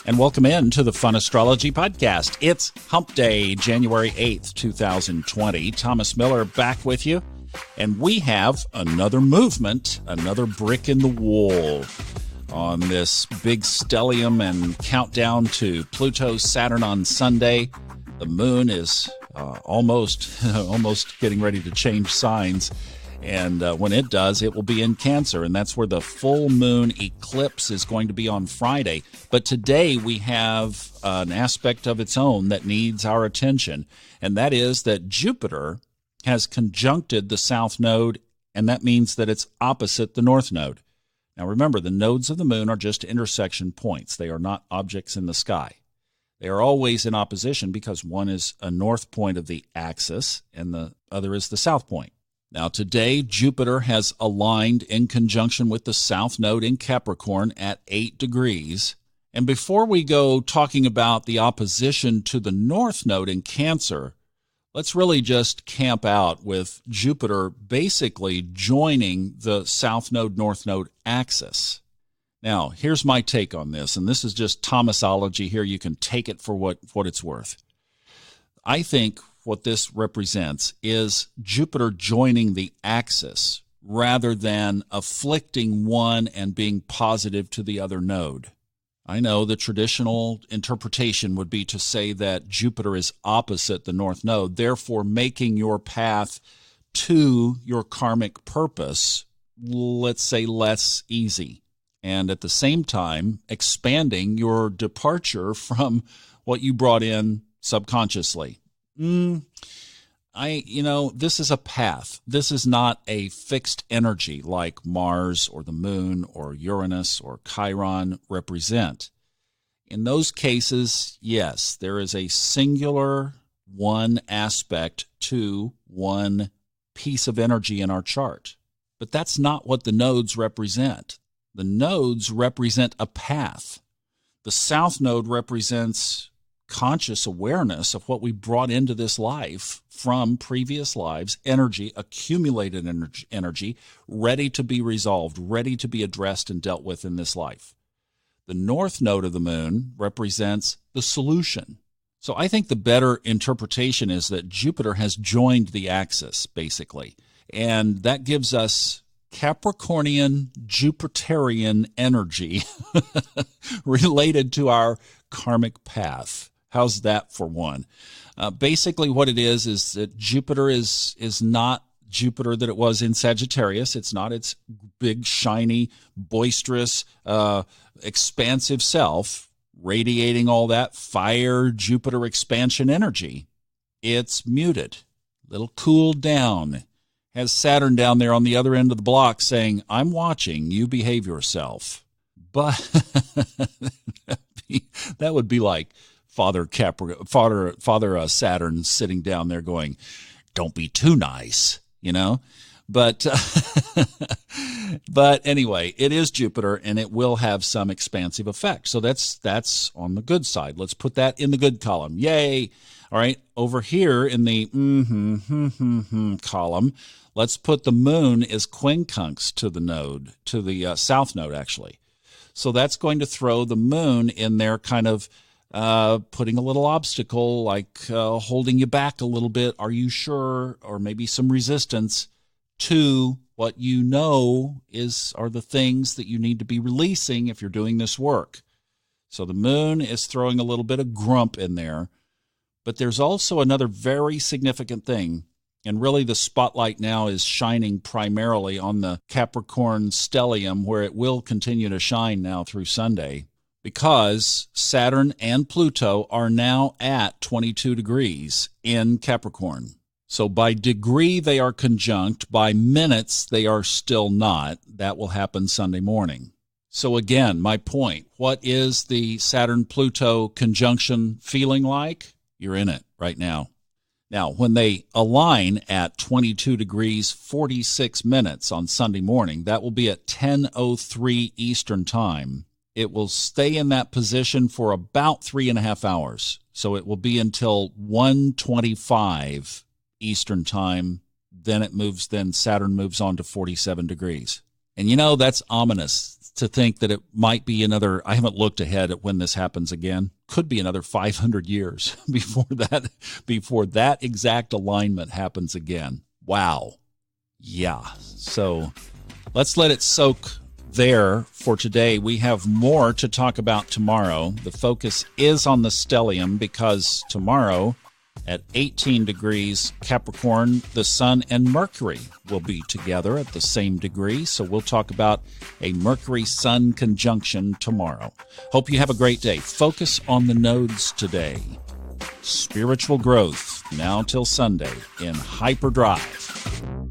And welcome in to the Fun Astrology Podcast. It's Hump Day, January 8th, 2020. Thomas Miller back with you. And we have another movement, another brick in the wall on this big stellium and countdown to Pluto's Saturn on Sunday. The moon is almost getting ready to change signs. And when it does, it will be in Cancer, and that's where the full moon eclipse is going to be on Friday. But today we have an aspect of its own that needs our attention, and that is that Jupiter has conjuncted the south node, and that means that it's opposite the north node. Now remember, the nodes of the moon are just intersection points. They are not objects in the sky. They are always in opposition because one is a north point of the axis and the other is the south point. Now today, Jupiter has aligned in conjunction with the south node in Capricorn at 8 degrees. And before we go talking about the opposition to the north node in Cancer, let's really just camp out with Jupiter basically joining the south node, north node axis. Now, here's my take on this, and this is just Thomasology here. You can take it for what it's worth. I think what this represents is Jupiter joining the axis rather than afflicting one and being positive to the other node. I know the traditional interpretation would be to say that Jupiter is opposite the north node, therefore making your path to your karmic purpose, let's say, less easy. And at the same time, expanding your departure from what you brought in subconsciously. This is a path. This is not a fixed energy like Mars or the moon or Uranus or Chiron represent. In those cases, yes, there is a singular one aspect to one piece of energy in our chart. But that's not what the nodes represent. The nodes represent a path. The south node represents conscious awareness of what we brought into this life from previous lives, energy, accumulated energy, ready to be resolved, ready to be addressed and dealt with in this life. The north node of the moon represents the solution. So I think the better interpretation is that Jupiter has joined the axis, basically, and that gives us Capricornian, Jupiterian energy related to our karmic path. How's that for one? Basically what it is that Jupiter is not Jupiter that it was in Sagittarius. It's not its big, shiny, boisterous, expansive self, radiating all that fire Jupiter expansion energy. It's muted, a little cooled down. Has Saturn down there on the other end of the block saying, I'm watching, you behave yourself. But that would be like Father Saturn sitting down there going, don't be too nice, But anyway, it is Jupiter, and it will have some expansive effect. So that's on the good side. Let's put that in the good column. Yay! All right, over here in the column, let's put the moon as quincunx to the node, to the south node, actually. So that's going to throw the moon in there, kind of putting a little obstacle, like holding you back a little bit. Are you sure? Or maybe some resistance to what you know are the things that you need to be releasing if you're doing this work. So the moon is throwing a little bit of grump in there. But there's also another very significant thing, and really the spotlight now is shining primarily on the Capricorn stellium, where it will continue to shine now through Sunday, because Saturn and Pluto are now at 22 degrees in Capricorn. So by degree they are conjunct, by minutes they are still not. That will happen Sunday morning. So again, my point, what is the Saturn-Pluto conjunction feeling like? You're in it right now. Now, when they align at 22 degrees 46 minutes on Sunday morning, that will be at 10:03 Eastern Time. It will stay in that position for about 3.5 hours. So it will be until 1:25 Eastern Time. Then Saturn moves on to 47 degrees. And that's ominous. to think that it might be another, I haven't looked ahead at when this happens again, could be another 500 years before that exact alignment happens again. Wow. Yeah. So let's let it soak there for today. We have more to talk about tomorrow. The focus is on the stellium because tomorrow at 18 degrees Capricorn, the Sun and Mercury will be together at the same degree. So we'll talk about a Mercury-Sun conjunction tomorrow. Hope you have a great day. Focus on the nodes today. Spiritual growth now till Sunday in Hyperdrive.